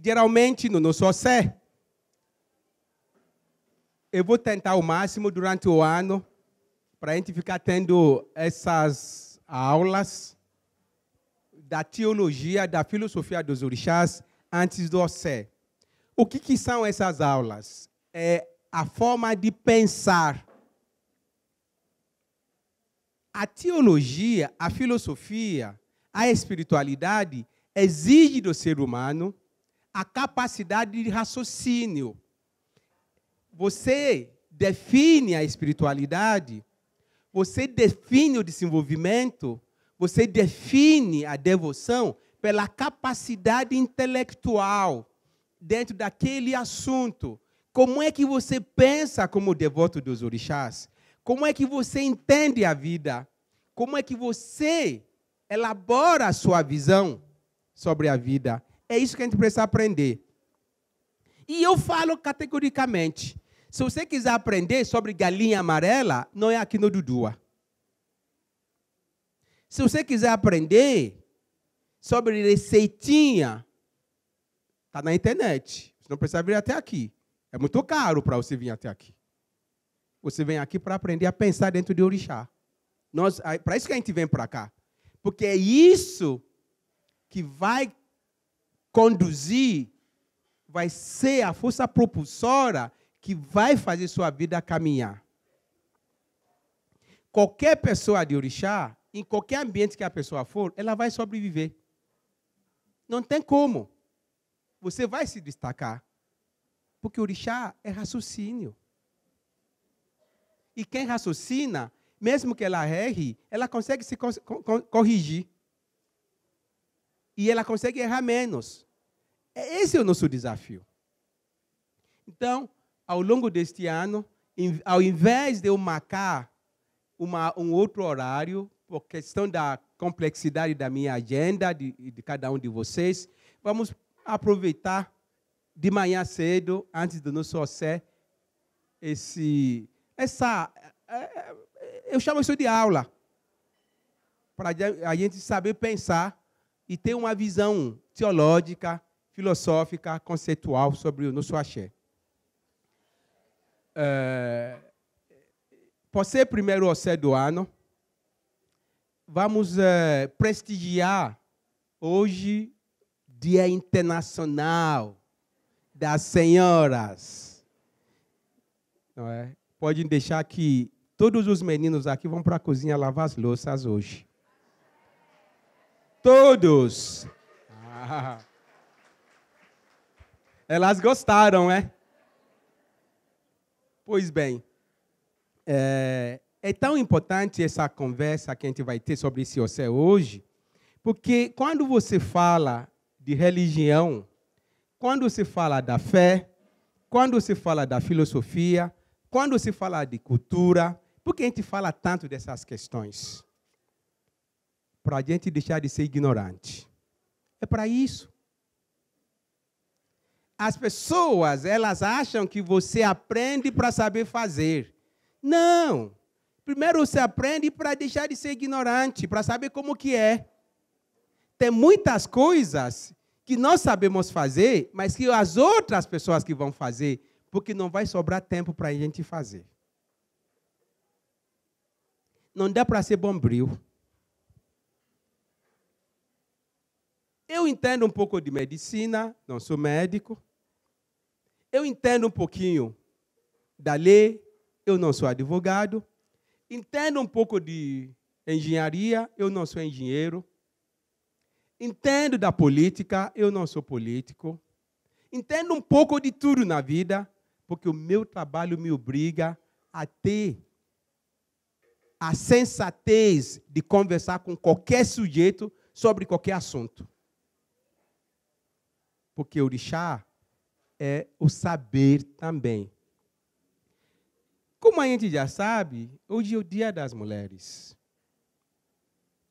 geralmente, no nosso OCE, eu vou tentar o máximo durante o ano para a gente ficar tendo essas aulas da teologia, da filosofia dos orixás antes do OCE. O que são essas aulas? É a forma de pensar. A teologia, a filosofia, a espiritualidade exige do ser humano a capacidade de raciocínio. Você define a espiritualidade, você define o desenvolvimento, você define a devoção pela capacidade intelectual dentro daquele assunto. Como é que você pensa como devoto dos orixás? Como é que você entende a vida? Como é que você elabora a sua visão sobre a vida? É isso que a gente precisa aprender. E eu falo categoricamente, se você quiser aprender sobre galinha amarela, não é aqui no Dudua. Se você quiser aprender sobre receitinha, está na internet. Você não precisa vir até aqui. É muito caro para você vir até aqui. Você vem aqui para aprender a pensar dentro de orixá. Para isso que a gente vem para cá. Porque é isso que vai conduzir, vai ser a força propulsora que vai fazer sua vida caminhar. Qualquer pessoa de orixá, em qualquer ambiente que a pessoa for, ela vai sobreviver. Não tem como. Você vai se destacar. Porque o orixá é raciocínio. E quem raciocina, mesmo que ela erre, ela consegue se corrigir. E ela consegue errar menos. Esse é o nosso desafio. Então, ao longo deste ano, ao invés de eu marcar um outro horário, por questão da complexidade da minha agenda, de cada um de vocês, vamos aproveitar de manhã cedo, antes do nosso OCE, eu chamo isso de aula, para a gente saber pensar e ter uma visão teológica, filosófica, conceitual sobre o nosso axé. Por ser primeiro OCE do ano, vamos prestigiar hoje Dia Internacional das Senhoras. Não é? Podem deixar que todos os meninos aqui vão para a cozinha lavar as louças hoje. Todos! Elas gostaram, é? Pois bem, é tão importante essa conversa que a gente vai ter sobre esse OCE hoje, porque quando você fala de religião, quando se fala da fé, quando se fala da filosofia, quando se fala de cultura, por que a gente fala tanto dessas questões? Para a gente deixar de ser ignorante. É para isso. As pessoas, elas acham que você aprende para saber fazer. Não. Primeiro você aprende para deixar de ser ignorante, para saber como que é. Tem muitas coisas que nós sabemos fazer, mas que as outras pessoas que vão fazer, porque não vai sobrar tempo para a gente fazer. Não dá para ser bombril. Eu entendo um pouco de medicina, não sou médico. Eu entendo um pouquinho da lei, eu não sou advogado. Entendo um pouco de engenharia, eu não sou engenheiro. Entendo da política, eu não sou político. Entendo um pouco de tudo na vida, porque o meu trabalho me obriga a ter a sensatez de conversar com qualquer sujeito sobre qualquer assunto. Porque o orixá é o saber também. Como a gente já sabe, hoje é o Dia das Mulheres.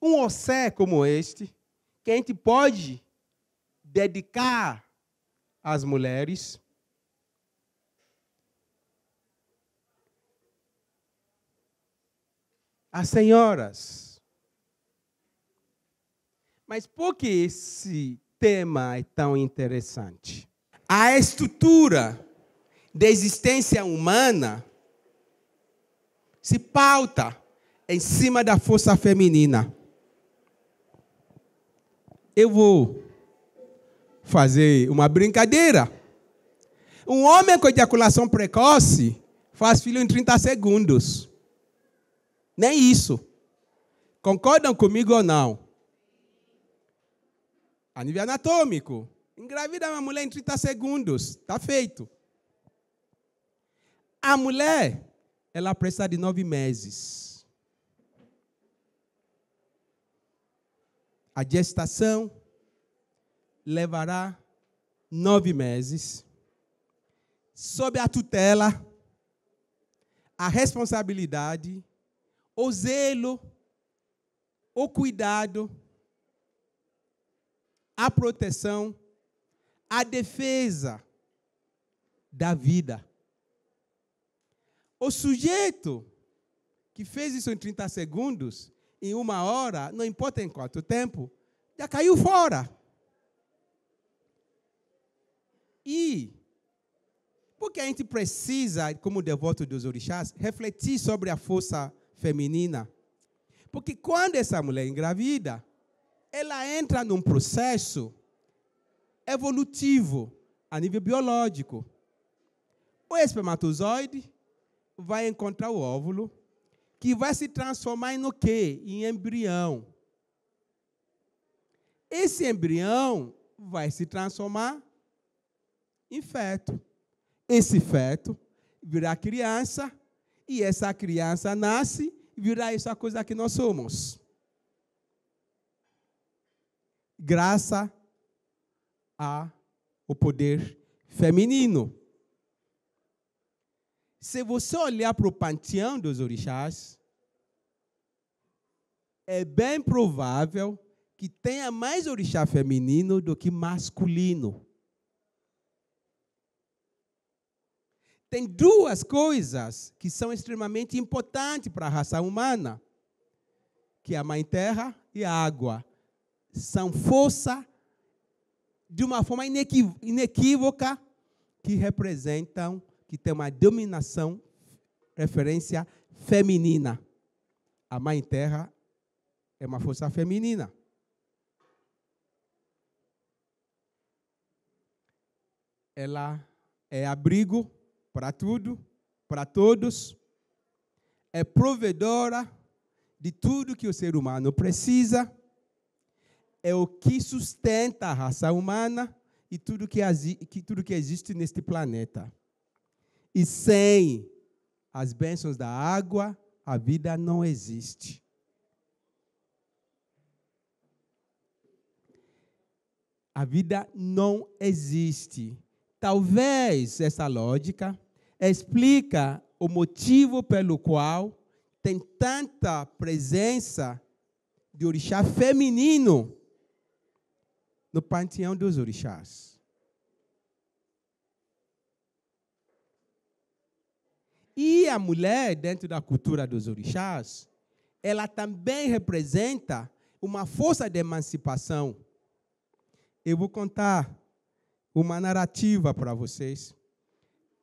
Um OCE como este, que a gente pode dedicar às mulheres, às senhoras. Mas por que esse tema é tão interessante? A estrutura da existência humana se pauta em cima da força feminina. Eu vou fazer uma brincadeira. Um homem com ejaculação precoce faz filho em 30 segundos. Nem isso. Concordam comigo ou não? A nível anatômico, engravida uma mulher em 30 segundos. Está feito. A mulher, ela precisa de 9 meses. A gestação levará 9 meses. Sob a tutela, a responsabilidade, o zelo, o cuidado, a proteção, a defesa da vida. O sujeito que fez isso em 30 segundos, em 1 hora, não importa em quanto tempo, já caiu fora. E porque a gente precisa, como devoto dos orixás, refletir sobre a força feminina. Porque quando essa mulher engravida, ela entra num processo evolutivo, a nível biológico. O espermatozoide vai encontrar o óvulo, que vai se transformar em o quê? Em embrião. Esse embrião vai se transformar em feto. Esse feto virá criança, e essa criança nasce e virá essa coisa que nós somos. Graças ao poder feminino. Se você olhar para o panteão dos orixás, é bem provável que tenha mais orixá feminino do que masculino. Tem 2 coisas que são extremamente importantes para a raça humana, que é a Mãe Terra e a água. São força de uma forma inequívoca que representam, que tem uma dominação, referência feminina. A Mãe Terra é uma força feminina. Ela é abrigo para tudo, para todos, é provedora de tudo que o ser humano precisa, é o que sustenta a raça humana e tudo que existe neste planeta. E sem as bênçãos da água, a vida não existe. A vida não existe. Talvez essa lógica explica o motivo pelo qual tem tanta presença de orixá feminino no panteão dos orixás. E a mulher, dentro da cultura dos orixás, ela também representa uma força de emancipação. Eu vou contar uma narrativa para vocês.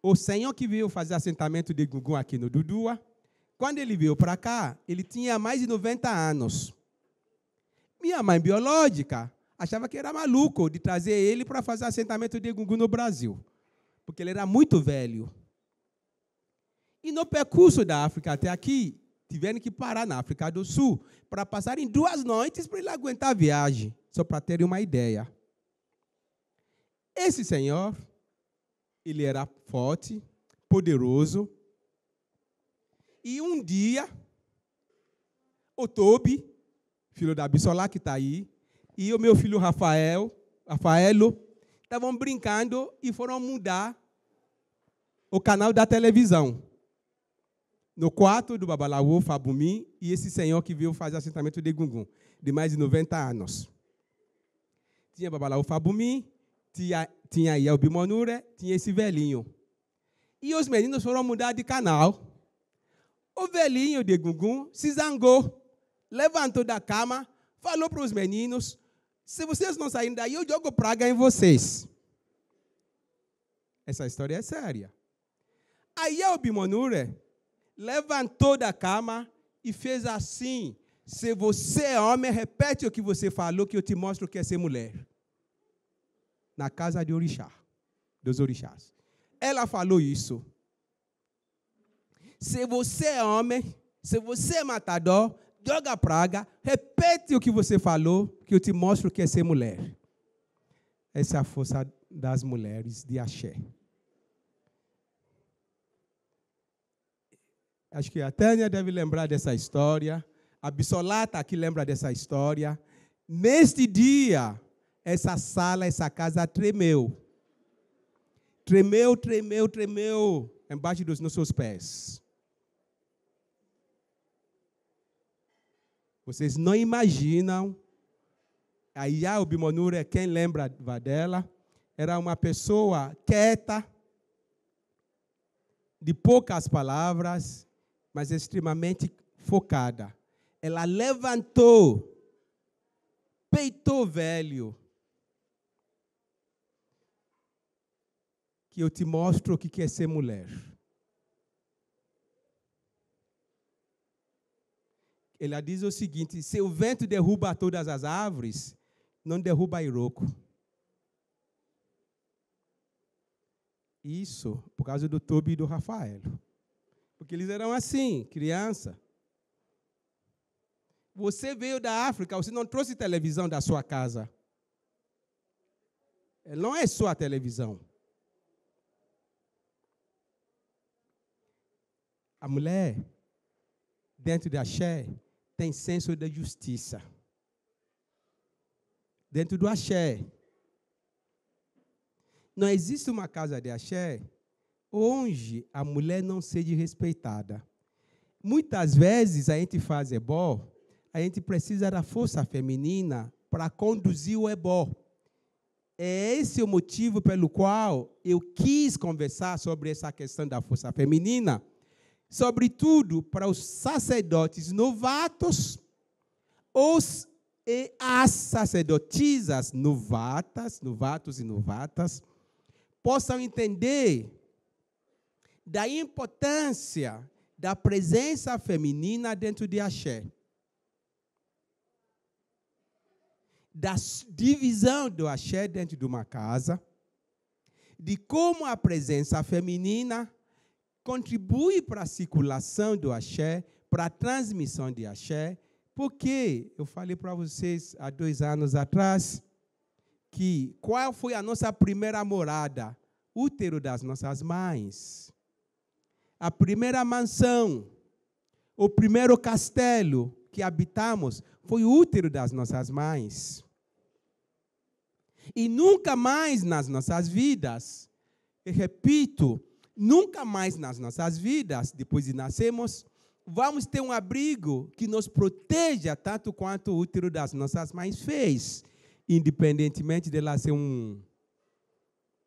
O senhor que veio fazer assentamento de Gungun aqui no Dudua, quando ele veio para cá, ele tinha mais de 90 anos. Minha mãe biológica achava que era maluco de trazer ele para fazer assentamento de Gungun no Brasil, porque ele era muito velho. E no percurso da África até aqui, tiveram que parar na África do Sul para passarem 2 noites para ele aguentar a viagem, só para terem uma ideia. Esse senhor, ele era forte, poderoso. E um dia, o Tobi, filho da Bissolá, que está aí, e o meu filho Rafaelo, estavam brincando e foram mudar o canal da televisão. No quarto do Babalawo, Fabumi, e esse senhor que veio fazer assentamento de Gungun, de mais de 90 anos. Tinha Babalawo Fabumi, tinha Yelbi Monure, tinha esse velhinho. E os meninos foram mudar de canal. O velhinho de Gungun se zangou, levantou da cama, falou para os meninos, Se vocês não saírem daí, eu jogo praga em vocês. Essa história é séria. Aí o Bimonure levantou da cama e fez assim: se você é homem, repete o que você falou, que eu te mostro o que é ser mulher. Na casa de orixá, dos orixás. Ela falou isso. Se você é homem, se você é matador, joga praga, repete o que você falou, que eu te mostro o que é ser mulher. Essa é a força das mulheres de axé. Acho que a Tânia deve lembrar dessa história. A Bissolata aqui lembra dessa história. Neste dia, essa sala, essa casa tremeu. Tremeu, tremeu, tremeu embaixo dos nossos pés. Vocês não imaginam. A Ia Bimonure, quem lembra dela, era uma pessoa quieta, de poucas palavras, mas extremamente focada. Ela levantou, peitou velho, que eu te mostro o que é ser mulher. Ela diz o seguinte: se o vento derruba todas as árvores, não derruba Iroko. Isso por causa do Tobi e do Rafael. Porque eles eram assim, criança. Você veio da África, você não trouxe televisão da sua casa. Não é sua televisão. A mulher, dentro da axé, tem senso de justiça. Dentro do axé. Não existe uma casa de axé onde a mulher não seja respeitada. Muitas vezes a gente faz ebó, a gente precisa da força feminina para conduzir o ebó. É esse o motivo pelo qual eu quis conversar sobre essa questão da força feminina, sobretudo para os sacerdotes novatos, e as sacerdotisas novatos e novatas, possam entender da importância da presença feminina dentro de axé. Da divisão do axé dentro de uma casa, de como a presença feminina contribui para a circulação do axé, para a transmissão de axé, porque eu falei para vocês há 2 anos atrás que qual foi a nossa primeira morada? Útero das nossas mães. A primeira mansão, o primeiro castelo que habitamos foi o útero das nossas mães. E nunca mais nas nossas vidas, eu repito, nunca mais nas nossas vidas, depois de nascermos, vamos ter um abrigo que nos proteja tanto quanto o útero das nossas mães fez, independentemente dela ser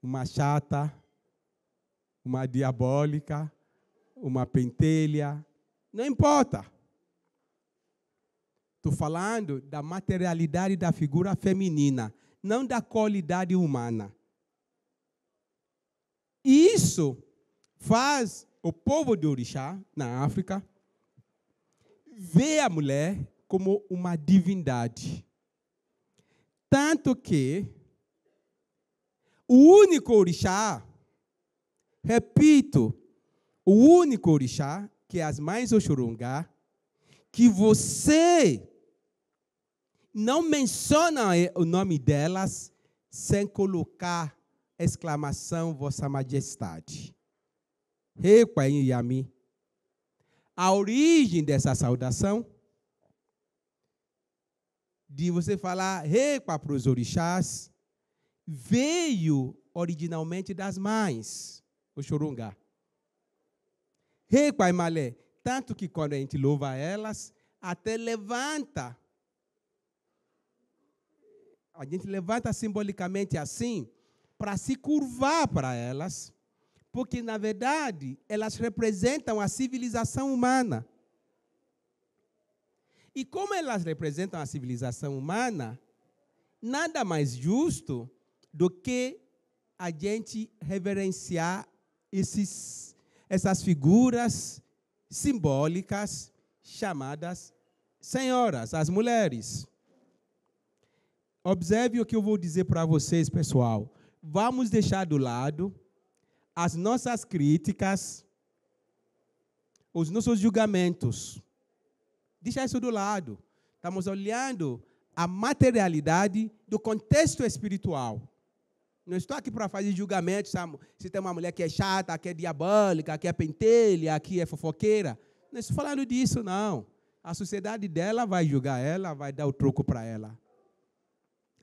uma chata, uma diabólica, uma pentelha, não importa. Estou falando da materialidade da figura feminina, não da qualidade humana. Isso faz o povo de Orixá, na África, ver a mulher como uma divindade. Tanto que o único orixá, repito, o único orixá, que é as mães Oxurungá, que você não menciona o nome delas sem colocar exclamação Vossa Majestade. Yami. A origem dessa saudação, de você falar para os orixás, veio originalmente das mães, o Xurungá. Malé, tanto que quando a gente louva elas, até levanta. A gente levanta simbolicamente assim, para se curvar para elas, porque, na verdade, elas representam a civilização humana. E como elas representam a civilização humana, nada mais justo do que a gente reverenciar essas figuras simbólicas chamadas senhoras, as mulheres. Observe o que eu vou dizer para vocês, pessoal. Vamos deixar do lado as nossas críticas, os nossos julgamentos. Deixa isso do lado. Estamos olhando a materialidade do contexto espiritual. Não estou aqui para fazer julgamentos, se tem uma mulher que é chata, que é diabólica, que é pentelha, que é fofoqueira. Não estou falando disso, não. A sociedade dela vai julgar ela, vai dar o troco para ela.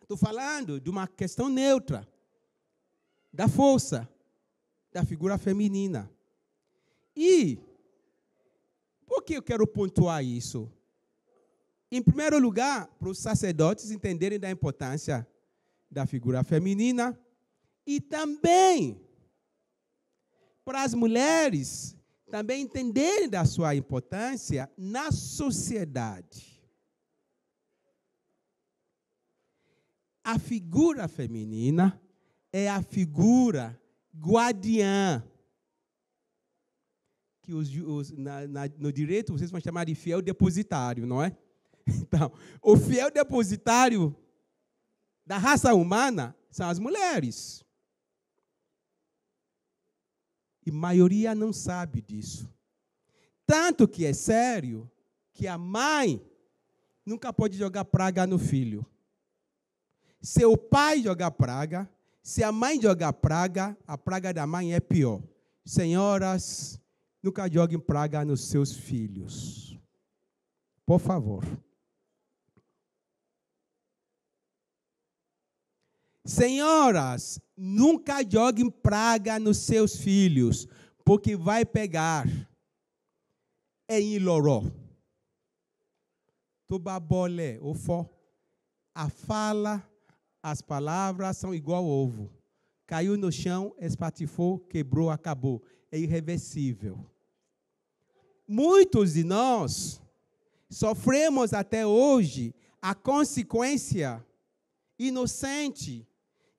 Estou falando de uma questão neutra, da força, da figura feminina. E por que eu quero pontuar isso? Em primeiro lugar, para os sacerdotes entenderem da importância da figura feminina e também para as mulheres também entenderem da sua importância na sociedade. A figura feminina é a figura guardiã, que no direito vocês vão chamar de fiel depositário, não é? Então, o fiel depositário da raça humana são as mulheres. E a maioria não sabe disso. Tanto que é sério que a mãe nunca pode jogar praga no filho. Se o pai jogar praga, se a mãe jogar praga, a praga da mãe é pior. Senhoras, nunca joguem praga nos seus filhos. Por favor. Senhoras, nunca joguem praga nos seus filhos, porque vai pegar em Iloró. Tubabolé, ofó. A fala, as palavras são igual ao ovo. Caiu no chão, espatifou, quebrou, acabou. É irreversível. Muitos de nós sofremos até hoje a consequência inocente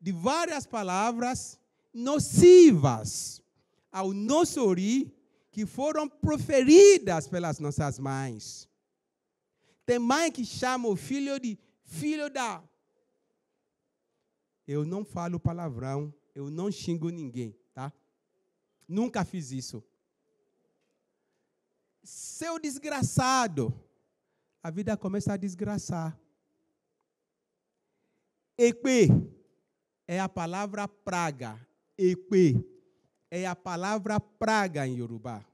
de várias palavras nocivas ao nosso ouvir que foram proferidas pelas nossas mães. Tem mãe que chama o filho de filho da... Eu não falo palavrão, eu não xingo ninguém, tá? Nunca fiz isso. Seu desgraçado, a vida começa a desgraçar. Epe é a palavra praga. Epe é a palavra praga em Yorubá.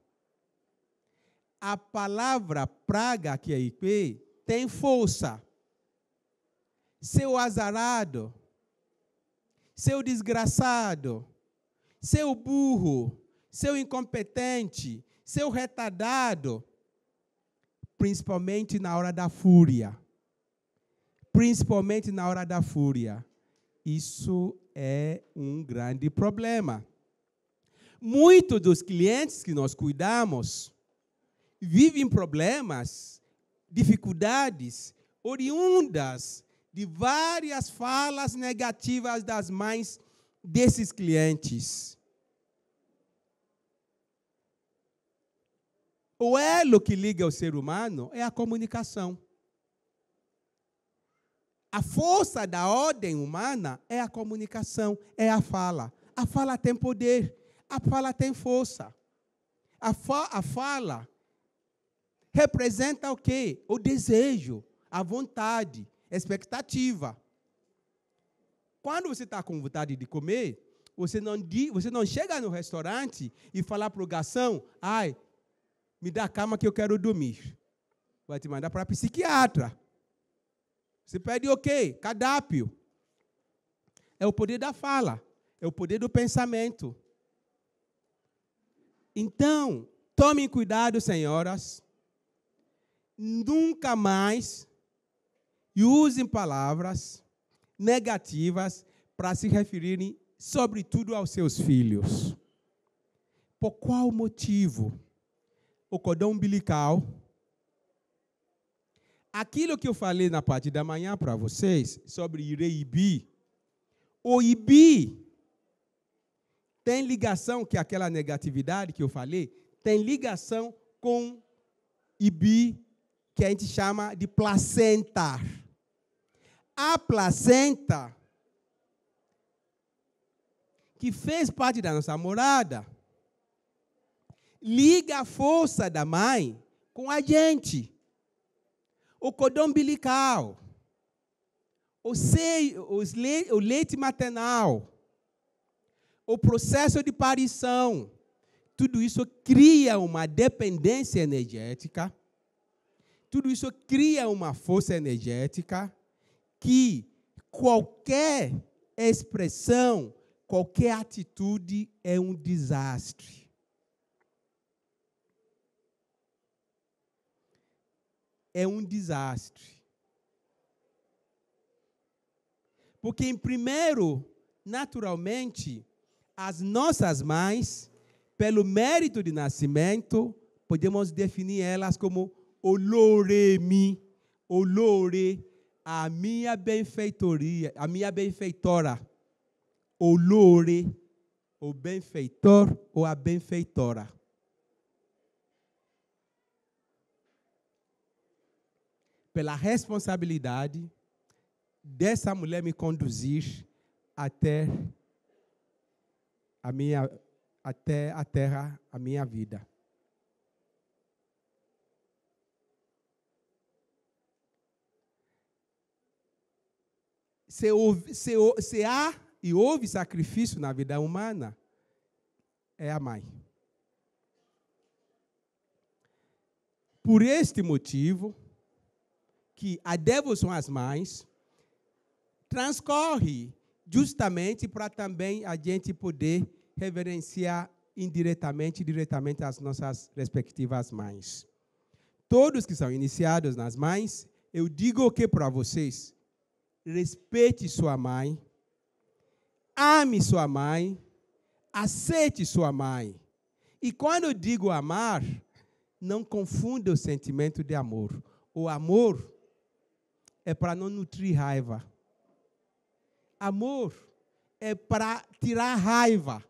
A palavra praga, que é epe, tem força. Seu azarado, seu desgraçado, seu burro, seu incompetente, seu retardado, principalmente na hora da fúria. Principalmente na hora da fúria. Isso é um grande problema. Muitos dos clientes que nós cuidamos vivem problemas, dificuldades oriundas de várias falas negativas das mães desses clientes. O elo que liga o ser humano é a comunicação. A força da ordem humana é a comunicação, é a fala. A fala tem poder, a fala tem força. A fala representa o quê? O desejo, a vontade, a expectativa. Quando você está com vontade de comer, você não chega no restaurante e fala para o garçom, ai, me dá cama que eu quero dormir. Vai te mandar para a psiquiatra. Você pede o quê? Cardápio. É o poder da fala. É o poder do pensamento. Então, tomem cuidado, senhoras. Nunca mais usem palavras negativas para se referirem, sobretudo, aos seus filhos. Por qual motivo? O cordão umbilical, aquilo que eu falei na parte da manhã para vocês, sobre Ire-Ibi, o Ibi tem ligação, que aquela negatividade que eu falei, tem ligação com Ibi, que a gente chama de placenta. A placenta, que fez parte da nossa morada, liga a força da mãe com a gente. O cordão umbilical, o leite maternal, o processo de parição, tudo isso cria uma dependência energética, tudo isso cria uma força energética que qualquer expressão, qualquer atitude é um desastre. É um desastre. Porque, em primeiro, naturalmente, as nossas mães, pelo mérito de nascimento, podemos definir elas como oloremi, olore, a minha benfeitoria, a minha benfeitora. Olore, o benfeitor ou a benfeitora. Pela responsabilidade dessa mulher me conduzir até a terra, a minha vida. Se há e houve sacrifício na vida humana, é a mãe. Por este motivo, que a devoção às mães transcorre justamente para também a gente poder reverenciar indiretamente e diretamente as nossas respectivas mães. Todos que são iniciados nas mães, eu digo o que para vocês? Respeite sua mãe, ame sua mãe, aceite sua mãe. E quando eu digo amar, não confunda o sentimento de amor. O amor é para não nutrir raiva. Amor é para tirar raiva.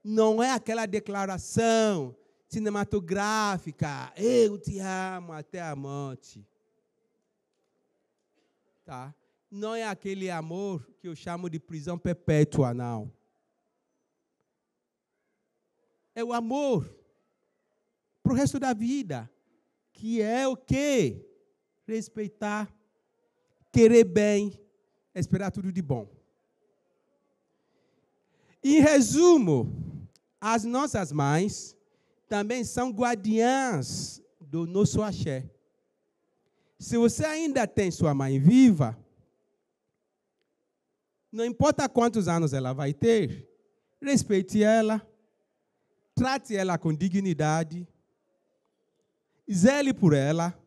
Não é aquela declaração cinematográfica, eu te amo até a morte. Tá? Não é aquele amor que eu chamo de prisão perpétua, não. É o amor para o resto da vida, que é o quê? Respeitar, querer bem, esperar tudo de bom. Em resumo, as nossas mães também são guardiãs do nosso axé. Se você ainda tem sua mãe viva, não importa quantos anos ela vai ter, respeite ela, trate ela com dignidade, zele por ela.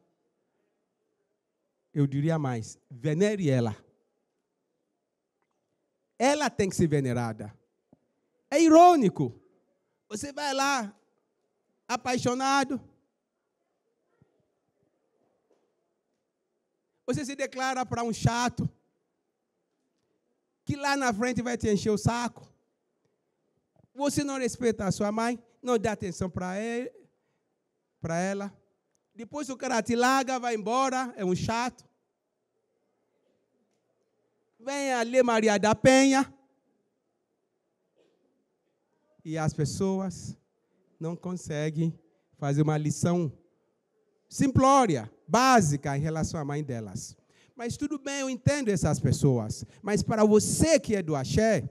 Eu diria mais, venere ela. Ela tem que ser venerada. É irônico. Você vai lá, apaixonado. Você se declara para um chato, que lá na frente vai te encher o saco. Você não respeita a sua mãe, não dá atenção para ela. Depois o cara te larga, vai embora, é um chato. Vem ali Maria da Penha. E as pessoas não conseguem fazer uma lição simplória, básica em relação à mãe delas. Mas tudo bem, eu entendo essas pessoas. Mas para você que é do axé,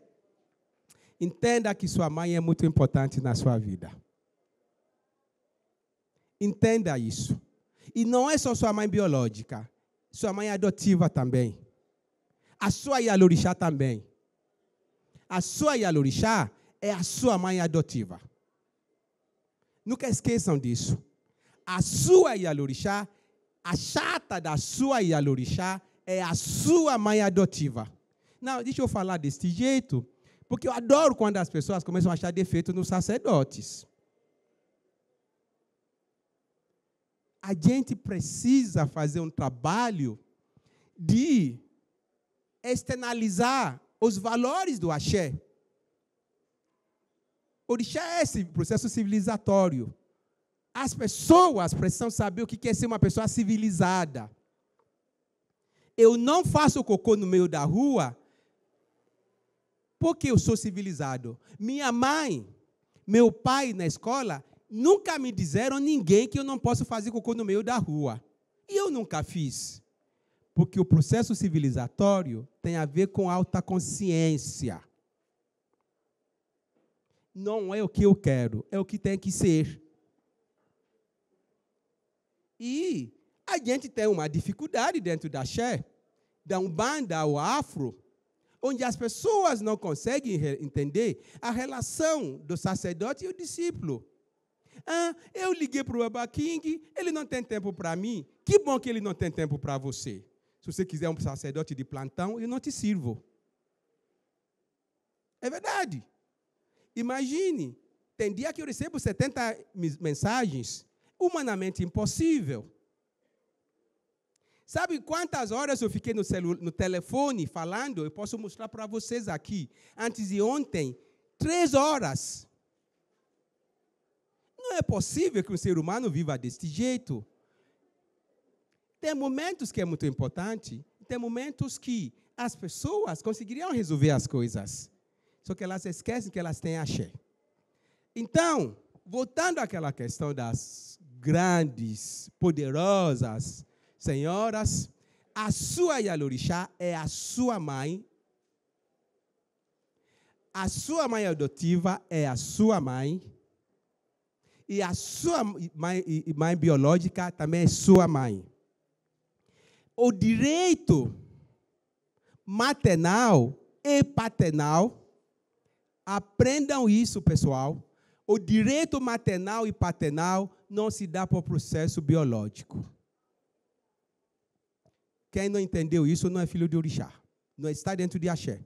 entenda que sua mãe é muito importante na sua vida. Entenda isso. E não é só sua mãe biológica, sua mãe adotiva também. A sua Ialorixá também. A sua Ialorixá é a sua mãe adotiva. Nunca esqueçam disso. A sua Ialorixá, a chata da sua Ialorixá é a sua mãe adotiva. Não, deixa eu falar desse jeito, porque eu adoro quando as pessoas começam a achar defeito nos sacerdotes. a gente precisa fazer um trabalho de externalizar os valores do axé. Orixá é esse processo civilizatório. As pessoas precisam saber o que é ser uma pessoa civilizada. Eu não faço cocô no meio da rua porque eu sou civilizado. Minha mãe, meu pai na escola, nunca me disseram ninguém que eu não posso fazer cocô no meio da rua. E eu nunca fiz. Porque o processo civilizatório tem a ver com alta consciência. Não é o que eu quero, é o que tem que ser. E a gente tem uma dificuldade dentro da axé, da umbanda ou afro, onde as pessoas não conseguem entender a relação do sacerdote e o discípulo. Eu liguei para o Baba King, ele não tem tempo para mim. Que bom que ele não tem tempo para você. Se você quiser um sacerdote de plantão, eu não te sirvo. É verdade. Imagine, tem dia que eu recebo 70 mensagens, humanamente impossível. Sabe quantas horas eu fiquei no telefone falando? Eu posso mostrar para vocês aqui. Antes de ontem, 3 horas. Não é possível que um ser humano viva deste jeito. Tem momentos que é muito importante, tem momentos que as pessoas conseguiriam resolver as coisas. Só que elas esquecem que elas têm axé. Então, voltando àquela questão das grandes, poderosas senhoras, a sua Yalorixá é a sua mãe. A sua mãe adotiva é a sua mãe. E a sua mãe biológica também é sua mãe. O direito maternal e paternal, aprendam isso, pessoal. O direito maternal e paternal não se dá por processo biológico. Quem não entendeu isso não é filho de orixá. Não está dentro de axé.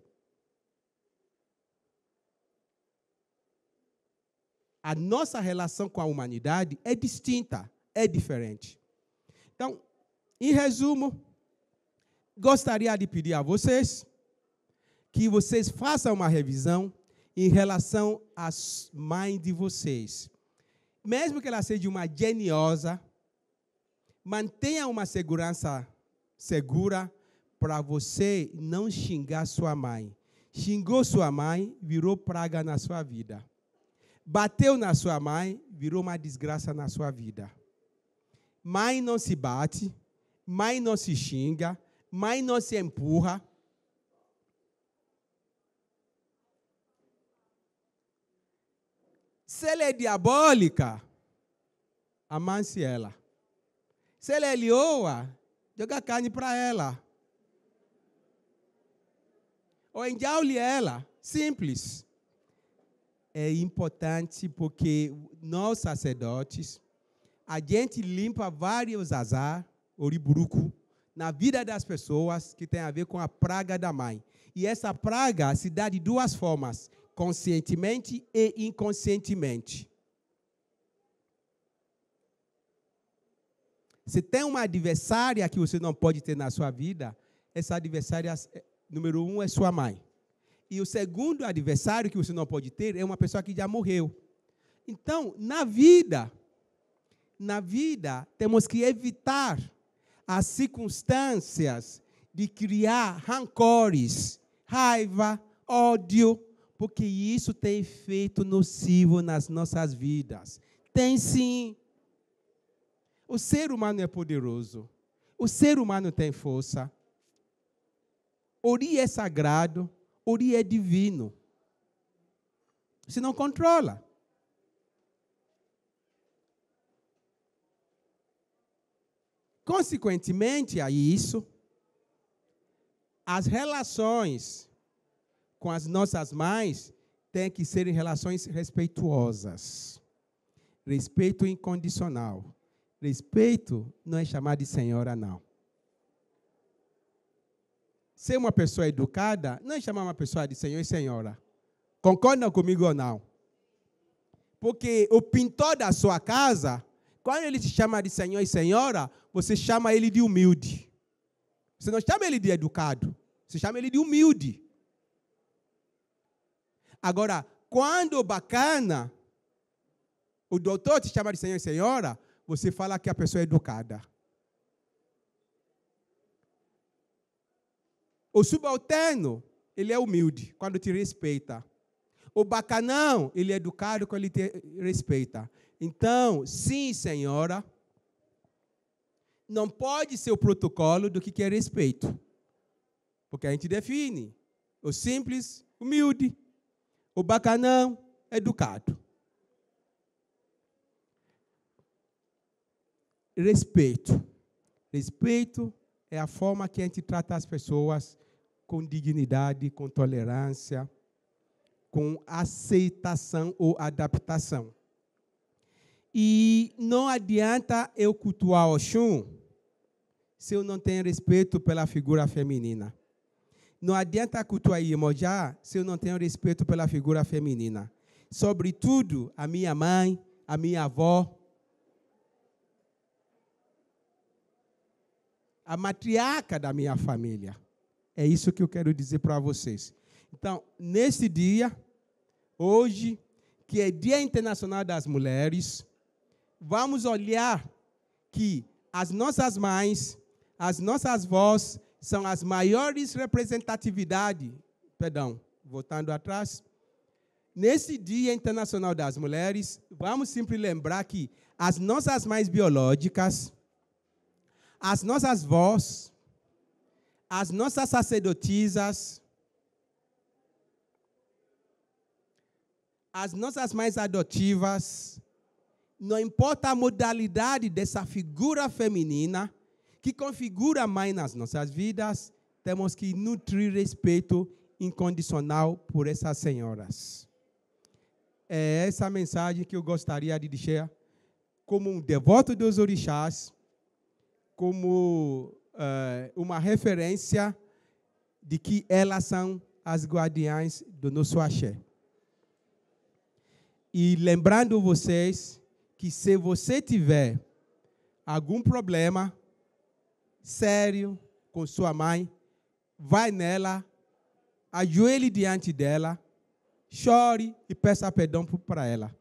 A nossa relação com a humanidade é distinta, é diferente. Então, em resumo, gostaria de pedir a vocês que vocês façam uma revisão em relação às mães de vocês. Mesmo que ela seja uma geniosa, mantenha uma segurança segura para você não xingar sua mãe. Xingou sua mãe, virou praga na sua vida. Bateu na sua mãe, virou uma desgraça na sua vida. Mãe não se bate, mãe não se xinga, mãe não se empurra. Se ela é diabólica, amance ela. Se ela é leoa, joga carne para ela. Ou enjaule ela. Simples. É importante porque nós, sacerdotes, a gente limpa vários azar, oriburucu, na vida das pessoas que tem a ver com a praga da mãe. E essa praga se dá de 2 formas, conscientemente e inconscientemente. Se tem uma adversária que você não pode ter na sua vida, essa adversária, número 1, é sua mãe. E o segundo adversário que você não pode ter é uma pessoa que já morreu. Então, na vida, temos que evitar as circunstâncias de criar rancores, raiva, ódio, porque isso tem efeito nocivo nas nossas vidas. Tem sim. O ser humano é poderoso. O ser humano tem força. Ori é sagrado. Ori é divino. Você não controla. Consequentemente a isso, as relações com as nossas mães têm que ser relações respeituosas. Respeito incondicional. Respeito não é chamar de senhora, não. Ser uma pessoa educada não é chamar uma pessoa de senhor e senhora. Concordam comigo ou não? Porque o pintor da sua casa Quando ele te chama de senhor e senhora, você chama ele de humilde. Você não chama ele de educado, você chama ele de humilde. Agora, quando bacana, o doutor te chama de senhor e senhora, você fala que a pessoa é educada. O subalterno, ele é humilde quando te respeita. O bacanão, ele é educado quando ele te respeita. Então, sim, senhora, não pode ser o protocolo do que é respeito. Porque a gente define o simples, humilde. O bacanão, educado. Respeito. Respeito é a forma que a gente trata as pessoas com dignidade, com tolerância, com aceitação ou adaptação. E não adianta eu cultuar Oxum se eu não tenho respeito pela figura feminina. Não adianta cultuar Iemonjá se eu não tenho respeito pela figura feminina. Sobretudo, a minha mãe, a minha avó, a matriarca da minha família. É isso que eu quero dizer para vocês. Então, nesse dia, hoje, que é Dia Internacional das Mulheres, vamos olhar que as nossas mães, as nossas vós, são as maiores representatividades. Perdão, voltando atrás. Nesse Dia Internacional das Mulheres, vamos sempre lembrar que as nossas mães biológicas, as nossas vós, as nossas sacerdotisas, as nossas mães adotivas, não importa a modalidade dessa figura feminina que configura a mãe nas nossas vidas, temos que nutrir respeito incondicional por essas senhoras. É essa mensagem que eu gostaria de deixar como um devoto dos orixás, como uma referência de que elas são as guardiãs do nosso axé. E lembrando vocês que se você tiver algum problema sério com sua mãe, vai nela, ajoelhe diante dela, chore e peça perdão para ela,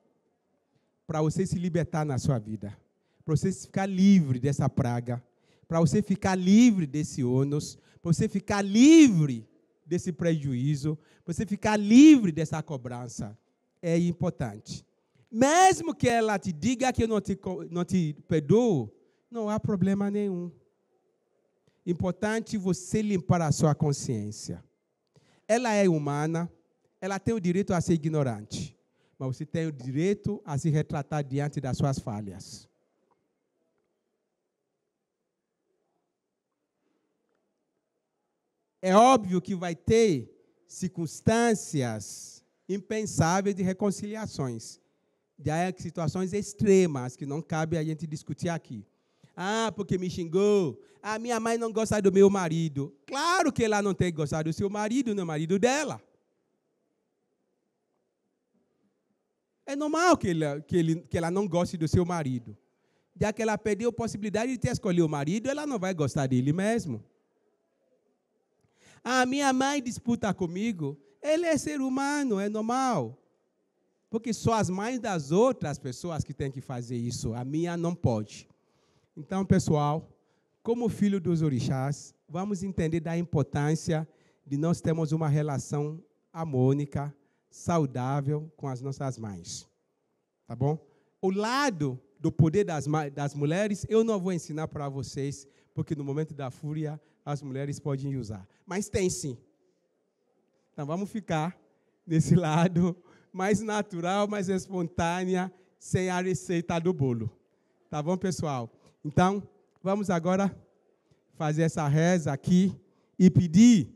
para você se libertar na sua vida, para você ficar livre dessa praga, para você ficar livre desse ônus, para você ficar livre desse prejuízo, para você ficar livre dessa cobrança. É importante. Mesmo que ela te diga que eu não te perdoo, não há problema nenhum. Importante você limpar a sua consciência. Ela é humana, ela tem o direito a ser ignorante, mas você tem o direito a se retratar diante das suas falhas. É óbvio que vai ter circunstâncias impensáveis de reconciliações. Já é situações extremas que não cabe a gente discutir aqui. Ah, porque me xingou. Ah, minha mãe não gosta do meu marido. Claro que ela não tem que gostar do seu marido, nem do marido dela. É normal que ela não goste do seu marido. Já que ela perdeu a possibilidade de ter escolhido o marido, ela não vai gostar dele mesmo. Ah, minha mãe disputa comigo. Ele é ser humano, é normal. Porque só as mães das outras pessoas que têm que fazer isso. A minha não pode. Então, pessoal, como filho dos orixás, vamos entender da importância de nós termos uma relação harmônica, saudável com as nossas mães. Tá bom? O lado do poder das mulheres, eu não vou ensinar para vocês, porque no momento da fúria, as mulheres podem usar. Mas tem sim. Então, vamos ficar nesse lado mais natural, mais espontânea, sem a receita do bolo. Tá bom, pessoal? Então, vamos agora fazer essa reza aqui e pedir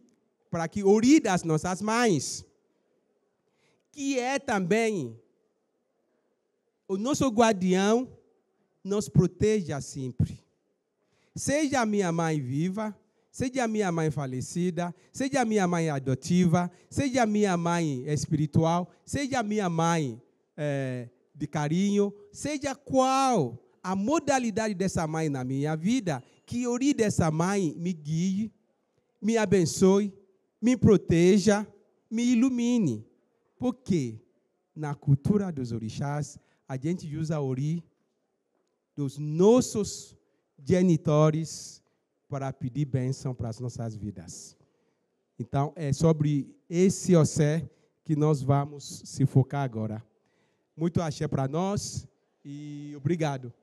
para que Ori das nossas mães, que é também o nosso guardião, nos proteja sempre. Seja a minha mãe viva, seja a minha mãe falecida, seja a minha mãe adotiva, seja a minha mãe espiritual, seja a minha mãe de carinho, seja qual a modalidade dessa mãe na minha vida, que ore dessa mãe me guie, me abençoe, me proteja, me ilumine. Porque na cultura dos orixás, a gente usa ori dos nossos genitores para pedir bênção para as nossas vidas. Então, é sobre esse Oxé que nós vamos se focar agora. Muito axé para nós e obrigado.